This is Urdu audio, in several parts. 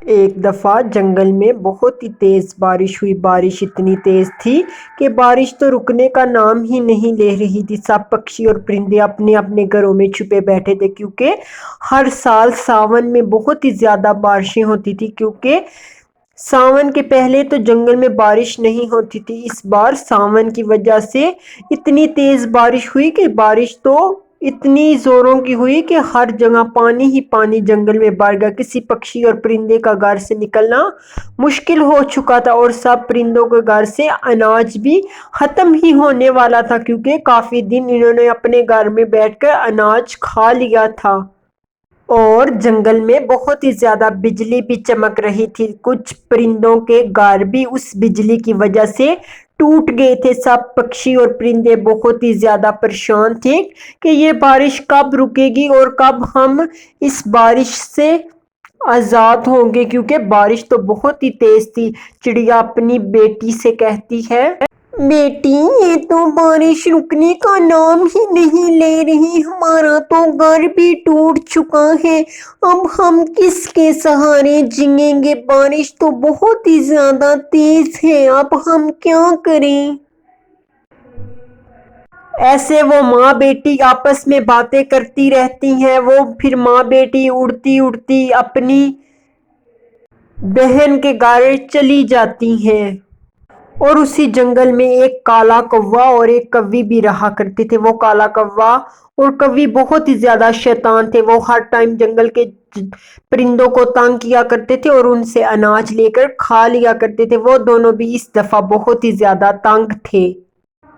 ایک دفعہ جنگل میں بہت ہی تیز بارش ہوئی۔ بارش اتنی تیز تھی کہ بارش تو رکنے کا نام ہی نہیں لے رہی تھی۔ سب پکشی اور پرندے اپنے اپنے گھروں میں چھپے بیٹھے تھے، کیونکہ ہر سال ساون میں بہت ہی زیادہ بارشیں ہوتی تھی، کیونکہ ساون کے پہلے تو جنگل میں بارش نہیں ہوتی تھی۔ اس بار ساون کی وجہ سے اتنی تیز بارش ہوئی کہ بارش تو اتنی زوروں کی ہوئی کہ ہر جگہ پانی ہی پانی جنگل میں بھر گیا۔ کسی پکشی اور پرندے کا گھر سے نکلنا مشکل ہو چکا تھا، اور سب پرندوں کے گھر سے اناج بھی ختم ہی ہونے والا تھا، کیونکہ کافی دن انہوں نے اپنے گھر میں بیٹھ کر اناج کھا لیا تھا۔ اور جنگل میں بہت ہی زیادہ بجلی بھی چمک رہی تھی۔ کچھ پرندوں کے گھر بھی اس بجلی کی وجہ سے ٹوٹ گئے تھے۔ سب پکشی اور پرندے بہت ہی زیادہ پریشان تھے کہ یہ بارش کب رکے گی اور کب ہم اس بارش سے آزاد ہوں گے، کیونکہ بارش تو بہت ہی تیز تھی۔ چڑیا اپنی بیٹی سے کہتی ہے، بیٹی، یہ تو بارش رکنے کا نام ہی نہیں لے رہی، ہمارا تو گھر بھی ٹوٹ چکا ہے، اب ہم کس کے سہارے جیئیں گے؟ بارش تو بہت ہی زیادہ تیز ہے، اب ہم کیا کریں؟ ایسے وہ ماں بیٹی آپس میں باتیں کرتی رہتی ہیں۔ وہ پھر ماں بیٹی اڑتی اڑتی اپنی بہن کے گھر چلی جاتی ہیں۔ اور اسی جنگل میں ایک کالا کوا اور ایک کوی بھی رہا کرتے تھے۔ وہ کالا کوا اور کوی بہت ہی زیادہ شیطان تھے۔ وہ ہر ٹائم جنگل کے پرندوں کو تنگ کیا کرتے تھے اور ان سے اناج لے کر کھا لیا کرتے تھے۔ وہ دونوں بھی اس دفعہ بہت ہی زیادہ تنگ تھے۔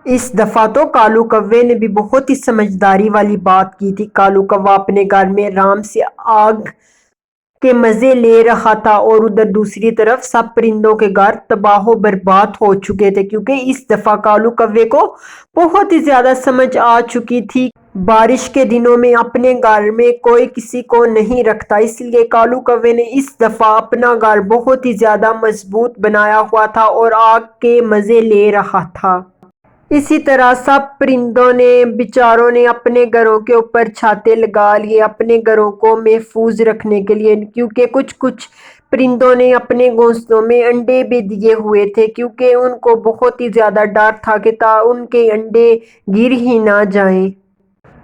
اس دفعہ تو کالو کوے نے بھی بہت ہی سمجھداری والی بات کی تھی۔ کالو کوا اپنے گھر میں آرام سے آگ کے مزے لے رہا تھا، اور ادھر دوسری طرف سب پرندوں کے گھر تباہ و برباد ہو چکے تھے، کیونکہ اس دفعہ کالو کوے کو بہت ہی زیادہ سمجھ آ چکی تھی۔ بارش کے دنوں میں اپنے گھر میں کوئی کسی کو نہیں رکھتا، اس لیے کالو کوے نے اس دفعہ اپنا گھر بہت ہی زیادہ مضبوط بنایا ہوا تھا اور آگ کے مزے لے رہا تھا۔ اسی طرح سب پرندوں نے بیچاروں نے اپنے گھروں کے اوپر چھاتے لگا لیے اپنے گھروں کو محفوظ رکھنے کے لیے، کیونکہ کچھ پرندوں نے اپنے گھونسلوں میں انڈے بھی دیے ہوئے تھے، کیونکہ ان کو بہت ہی زیادہ ڈر تھا کہ ان کے انڈے گر ہی نہ جائیں۔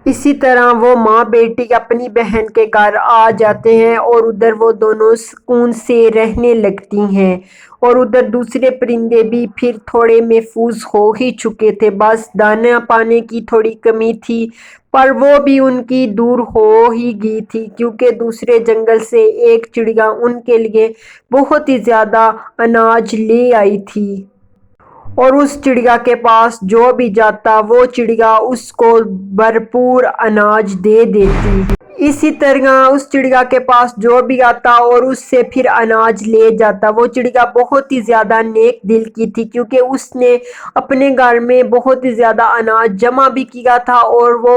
اسی طرح وہ ماں بیٹی اپنی بہن کے گھر آ جاتے ہیں اور ادھر وہ دونوں سکون سے رہنے لگتی ہیں، اور ادھر دوسرے پرندے بھی پھر تھوڑے محفوظ ہو ہی چکے تھے۔ بس دانا پانے کی تھوڑی کمی تھی، پر وہ بھی ان کی دور ہو ہی گئی تھی، کیونکہ دوسرے جنگل سے ایک چڑیا ان کے لیے بہت ہی زیادہ اناج لے آئی تھی۔ اور اس چڑیا کے پاس جو بھی جاتا وہ چڑیا اس کو بھرپور اناج دے دیتی۔ اسی طرح اس چڑیا کے پاس جو بھی آتا اور اس سے پھر اناج لے جاتا۔ وہ چڑیا بہت ہی زیادہ نیک دل کی تھی، کیونکہ اس نے اپنے گھر میں بہت ہی زیادہ اناج جمع بھی کیا تھا، اور وہ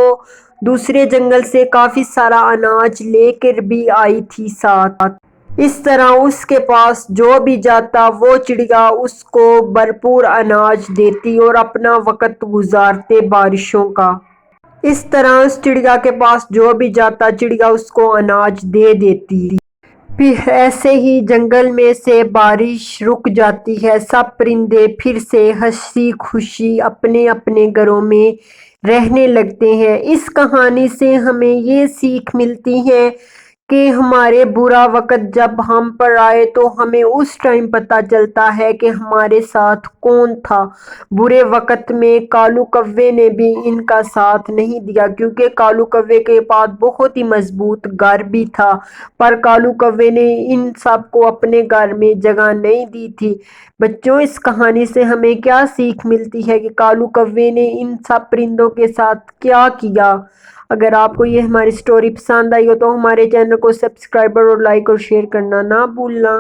دوسرے جنگل سے کافی سارا اناج لے کر بھی آئی تھی ساتھ۔ اس طرح اس کے پاس جو بھی جاتا وہ چڑیا اس کو بھرپور اناج دیتی اور اپنا وقت گزارتے بارشوں کا۔ اس طرح اس چڑیا کے پاس جو بھی جاتا چڑیا اس کو اناج دے دیتی۔ پھر ایسے ہی جنگل میں سے بارش رک جاتی ہے، سب پرندے پھر سے ہنسی خوشی اپنے اپنے گھروں میں رہنے لگتے ہیں۔ اس کہانی سے ہمیں یہ سیکھ ملتی ہے کہ ہمارے برا وقت جب ہم پر آئے تو ہمیں اس ٹائم پتہ چلتا ہے کہ ہمارے ساتھ کون تھا۔ برے وقت میں کالو کوے نے بھی ان کا ساتھ نہیں دیا، کیونکہ کالو کوے کے پاس بہت ہی مضبوط گھر بھی تھا، پر کالو کوے نے ان سب کو اپنے گھر میں جگہ نہیں دی تھی۔ بچوں، اس کہانی سے ہمیں کیا سیکھ ملتی ہے کہ کالو کوے نے ان سب پرندوں کے ساتھ کیا کیا؟ اگر آپ کو یہ ہماری سٹوری پسند آئی ہو تو ہمارے چینل کو سبسکرائب اور لائک اور شیئر کرنا نہ بھولنا۔